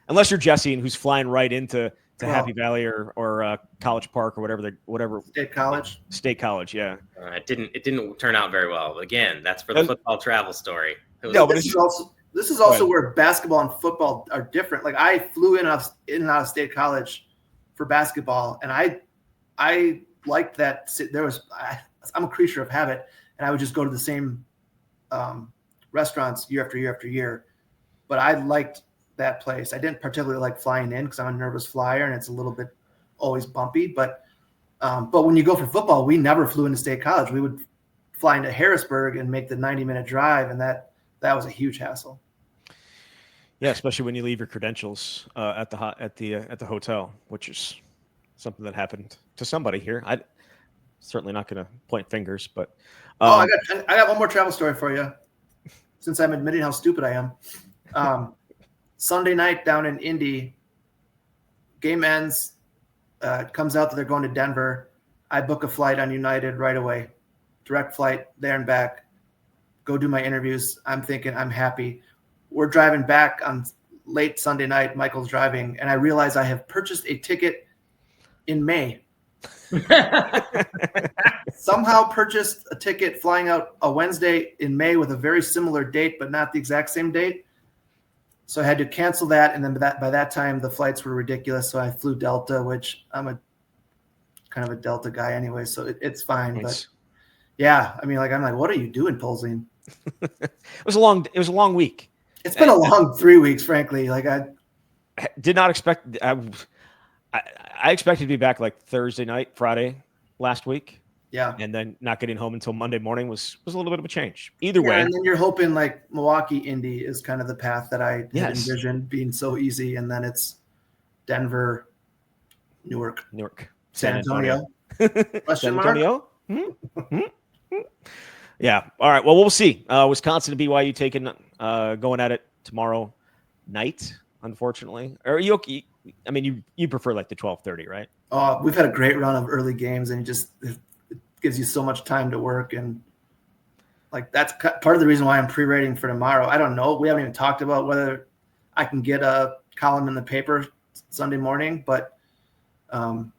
Unless you're Jesse, and who's flying right into to Happy Valley or College Park or whatever State College. Yeah. It didn't turn out very well. Again, that's for the football travel story. This is also where basketball and football are different. Like I flew in and out of State College for basketball, and I liked that. I'm a creature of habit, and I would just go to the same restaurants year after year after year. But I liked that place. I didn't particularly like flying in because I'm a nervous flyer, and it's a little bit always bumpy. But when you go for football, we never flew into State College. We would fly into Harrisburg and make the 90-minute drive, and that was a huge hassle. Yeah, especially when you leave your credentials at the hotel, which is something that happened to somebody here. I certainly not going to point fingers, but I got one more travel story for you. Since I'm admitting how stupid I am, Sunday night down in Indy, game ends. It comes out that they're going to Denver. I book a flight on United right away, direct flight there and back. Go do my interviews. I'm thinking I'm happy. We're driving back on late Sunday night. Michael's driving, and I realize I have purchased a ticket in May. Somehow purchased a ticket flying out a Wednesday in May with a very similar date, but not the exact same date. So I had to cancel that, and then by that time the flights were ridiculous. So I flew Delta, which I'm a kind of a Delta guy anyway, so it's fine. Nice. But yeah, I mean, I'm like, what are you doing, Polzin? It was a long week. It's been a long 3 weeks, frankly. I did not expect. I expected to be back like Thursday night, Friday last week. Yeah. And then not getting home until Monday morning was a little bit of a change. Either way. And then you're hoping like Milwaukee, Indy is kind of the path that I had envisioned being so easy. And then it's Denver, Newark, San Antonio. San Antonio? Yeah. All right. Well, we'll see. Wisconsin and BYU going at it tomorrow night, unfortunately. Or you okay? I mean, you prefer like the 12:30, right? Oh, we've had a great run of early games, and it gives you so much time to work. And like that's part of the reason why I'm pre-rating for tomorrow. I don't know. We haven't even talked about whether I can get a column in the paper Sunday morning, but I'm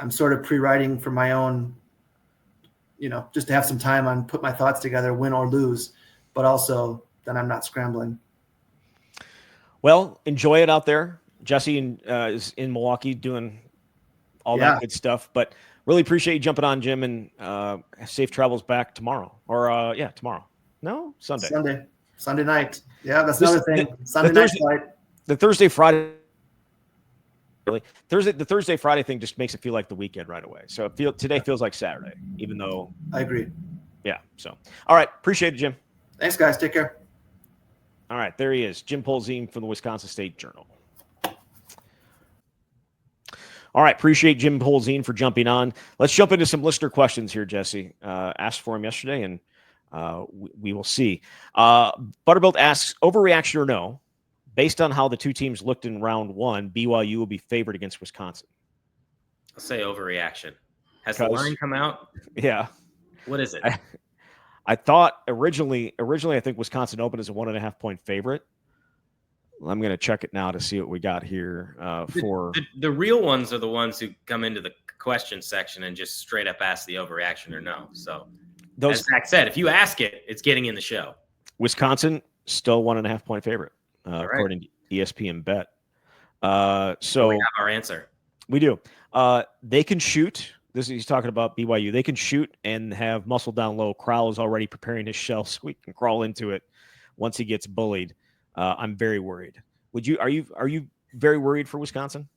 sort of pre-writing for my own, just to have some time on put my thoughts together, win or lose, but also then I'm not scrambling. Well, enjoy it out there. Jesse is in Milwaukee doing all that good stuff, but really appreciate you jumping on, Jim, and safe travels back tomorrow. Or tomorrow. No, Sunday. Sunday night. Yeah, that's another thing. Sunday night flight. The Thursday, Friday. Really, the Thursday, Friday thing just makes it feel like the weekend right away. So today feels like Saturday, even though I agree. Yeah. So, all right, appreciate it, Jim. Thanks, guys. Take care. All right, there he is, Jim Polzin from the Wisconsin State Journal. All right, appreciate Jim Polzin for jumping on. Let's jump into some listener questions here, Jesse. Asked for him yesterday, and we will see. Butterbuilt asks, overreaction or no? Based on how the two teams looked in round one, BYU will be favored against Wisconsin. I'll say overreaction. Has the line come out? Yeah. What is it? I thought originally I think Wisconsin opened as a 1.5-point favorite. I'm going to check it now to see what we got here for the real ones are the ones who come into the question section and just straight up ask the overreaction or no. So as Zach said, if you ask it, it's getting in the show. Wisconsin still 1.5-point favorite according to ESPN Bet. So we have our answer. We do. They can shoot. He's talking about BYU. They can shoot and have muscle down low. Crowell is already preparing his shell so we can crawl into it once he gets bullied. I'm very worried. Are you very worried for Wisconsin?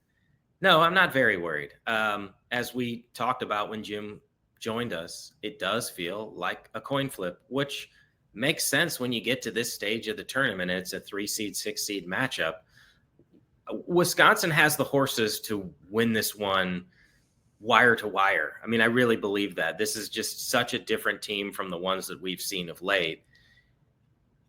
No, I'm not very worried. As we talked about when Jim joined us, it does feel like a coin flip, which makes sense when you get to this stage of the tournament and it's a 3-seed, 6-seed matchup. Wisconsin has the horses to win this one wire to wire. I mean, I really believe that. This is just such a different team from the ones that we've seen of late.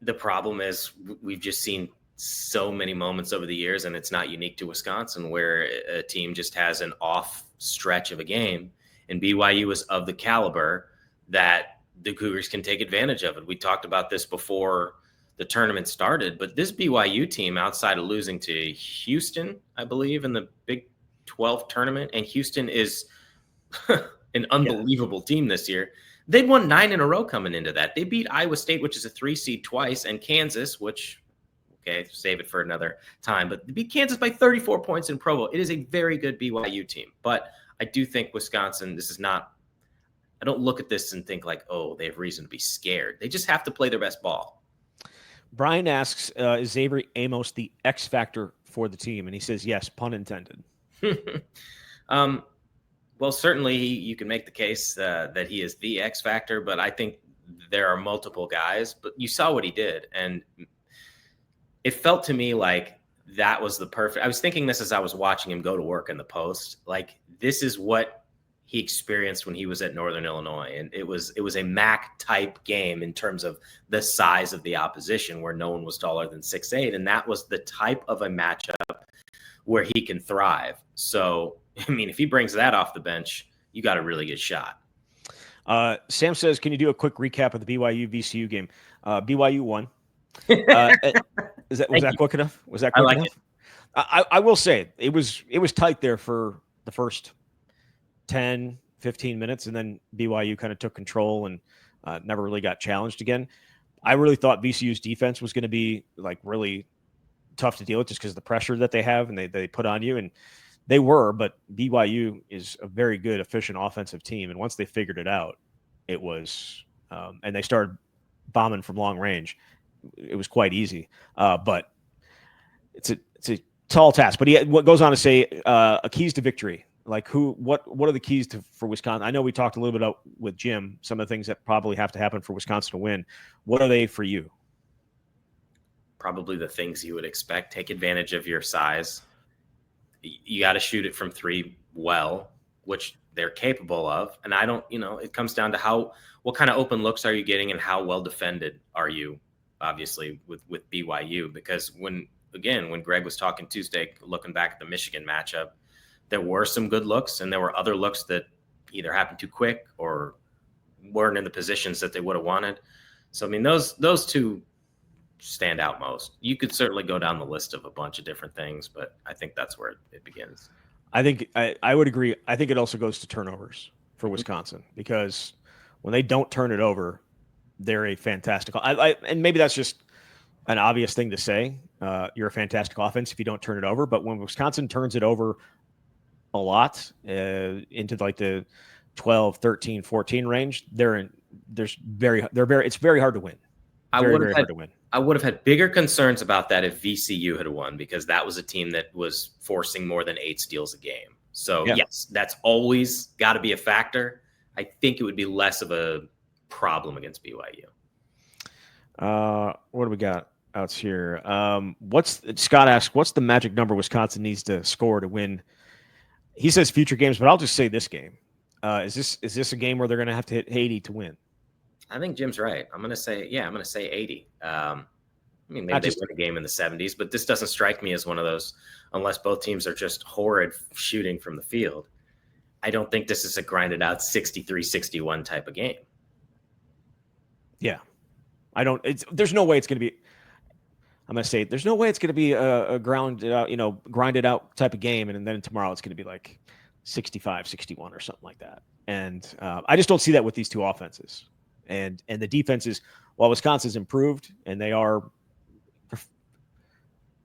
The problem is we've just seen so many moments over the years, and it's not unique to Wisconsin, where a team just has an off stretch of a game, and BYU is of the caliber that the Cougars can take advantage of it. We talked about this before the tournament started, but this BYU team, outside of losing to Houston, I believe, in the Big 12 tournament, and Houston is an unbelievable team this year. They'd won 9 in a row coming into that. They beat Iowa State, which is a 3 seed twice, and Kansas, which, okay, save it for another time, but they beat Kansas by 34 points in Provo. It is a very good BYU team, but I do think Wisconsin, this is not, I don't look at this and think like, oh, they have reason to be scared. They just have to play their best ball. Brian asks, is Xavier Amos the X factor for the team? And he says, yes, pun intended. Well, certainly you can make the case that he is the X factor, but I think there are multiple guys. But you saw what he did, and it felt to me like that was the perfect. I was thinking this as I was watching him go to work in the post. Like, this is what he experienced when he was at Northern Illinois, and it was a MAC type game in terms of the size of the opposition, where no one was taller than 6'8", and that was the type of a matchup where he can thrive. So, I mean, if he brings that off the bench, you got a really good shot. Sam says, can you do a quick recap of the BYU VCU game? BYU won. Was that quick enough? Was that quick enough? I will say it was tight there for the first 10, 15 minutes, and then BYU kind of took control and never really got challenged again. I really thought VCU's defense was going to be like really tough to deal with just because of the pressure that they have and they put on you, and they were, but BYU is a very good, efficient offensive team. And once they figured it out, it was, and they started bombing from long range. It was quite easy, but it's a tall task. But what goes on to say, keys to victory. Like what are the keys for Wisconsin? I know we talked a little bit about with Jim, some of the things that probably have to happen for Wisconsin to win. What are they for you? Probably the things you would expect. Take advantage of your size. You got to shoot it from 3 well, which they're capable of. And I don't, it comes down to what kind of open looks are you getting and how well defended are you, obviously, with BYU. Because when Greg was talking Tuesday, looking back at the Michigan matchup, there were some good looks and there were other looks that either happened too quick or weren't in the positions that they would have wanted. So, I mean, those two stand out most. You could certainly go down the list of a bunch of different things, but I think that's where it begins. I think I would agree. I think it also goes to turnovers for Wisconsin, because when they don't turn it over, they're a fantastic. And maybe that's just an obvious thing to say. You're a fantastic offense if you don't turn it over. But when Wisconsin turns it over a lot into like the 12, 13, 14 range, it's very hard to win. Very hard to win. I would have had bigger concerns about that if VCU had won, because that was a team that was forcing more than 8 steals a game. So, Yes, that's always got to be a factor. I think it would be less of a problem against BYU. What do we got out here? Scott asks, what's the magic number Wisconsin needs to score to win? He says future games, but I'll just say this game. Is this a game where they're going to have to hit 80 to win? I think Jim's right. I'm going to say 80. I mean, maybe they win a game in the 70s, but this doesn't strike me as one of those, unless both teams are just horrid shooting from the field. I don't think this is a grinded out 63-61 type of game. Yeah. There's no way it's going to be, I'm going to say, there's no way it's going to be a grinded out type of game. And then tomorrow it's going to be like 65-61 or something like that. And I just don't see that with these two offenses. And the defenses, while Wisconsin's improved and they are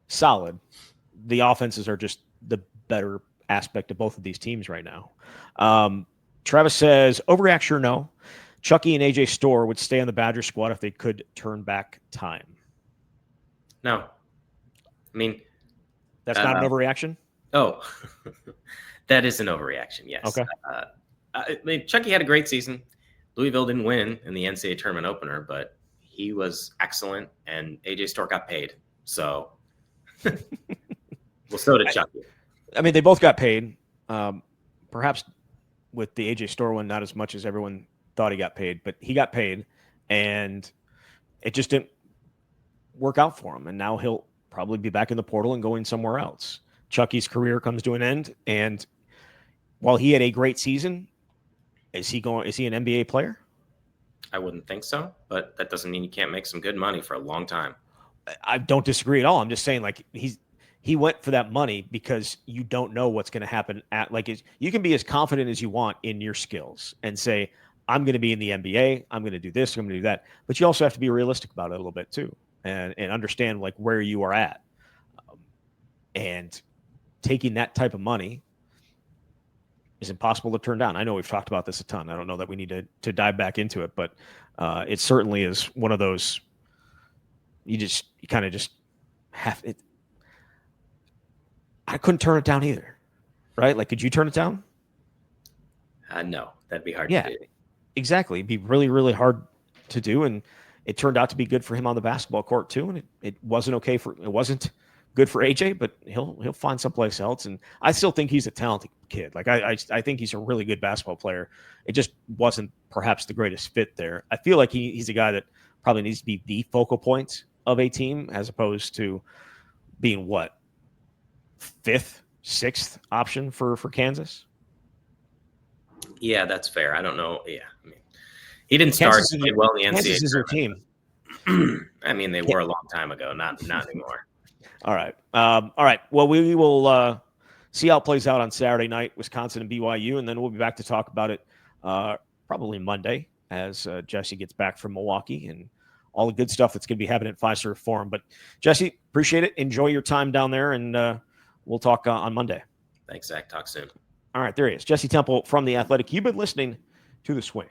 solid, the offenses are just the better aspect of both of these teams right now. Travis says, overreaction or no? Chucky and AJ Storr would stay on the Badger squad if they could turn back time. No. I mean, that's not an overreaction? Oh, that is an overreaction, yes. Okay. I mean, Chucky had a great season. Louisville didn't win in the NCAA tournament opener, but he was excellent, and AJ Storr got paid. So, well, so did Chucky. I mean, they both got paid. Perhaps with the AJ Storr one, not as much as everyone thought he got paid, but he got paid, and it just didn't work out for him. And now he'll probably be back in the portal and going somewhere else. Chucky's career comes to an end, and while he had a great season, is he an NBA player? I wouldn't think so, but that doesn't mean you can't make some good money for a long time. I don't disagree at all. I'm just saying, like, he went for that money because you don't know what's going to happen you can be as confident as you want in your skills and say, I'm going to be in the NBA. I'm going to do this. I'm going to do that. But you also have to be realistic about it a little bit too, and understand like where you are at. And taking that type of money is impossible to turn down. I know we've talked about this a ton. I don't know that we need to dive back into it, but it certainly is one of those, you kind of just have it. I couldn't turn it down either, right? Like, could you turn it down? No, that'd be hard to do. Exactly. It'd be really, really hard to do. And it turned out to be good for him on the basketball court too. And it wasn't good for AJ, but he'll find someplace else. And I still think he's a talented kid. Like I think he's a really good basketball player. It just wasn't perhaps the greatest fit there. I feel like he's a guy that probably needs to be the focal point of a team as opposed to being fifth, sixth option for Kansas. Yeah, that's fair. I don't know. Yeah, I mean, he didn't start well in the NCAA. Kansas is their team. I mean, they were a long time ago, not anymore. All right. Well, we will see how it plays out on Saturday night, Wisconsin and BYU, and then we'll be back to talk about it probably Monday as Jesse gets back from Milwaukee and all the good stuff that's going to be happening at Fiserv Forum. But Jesse, appreciate it. Enjoy your time down there, and we'll talk on Monday. Thanks, Zach. Talk soon. All right, there he is. Jesse Temple from The Athletic. You've been listening to The Swing.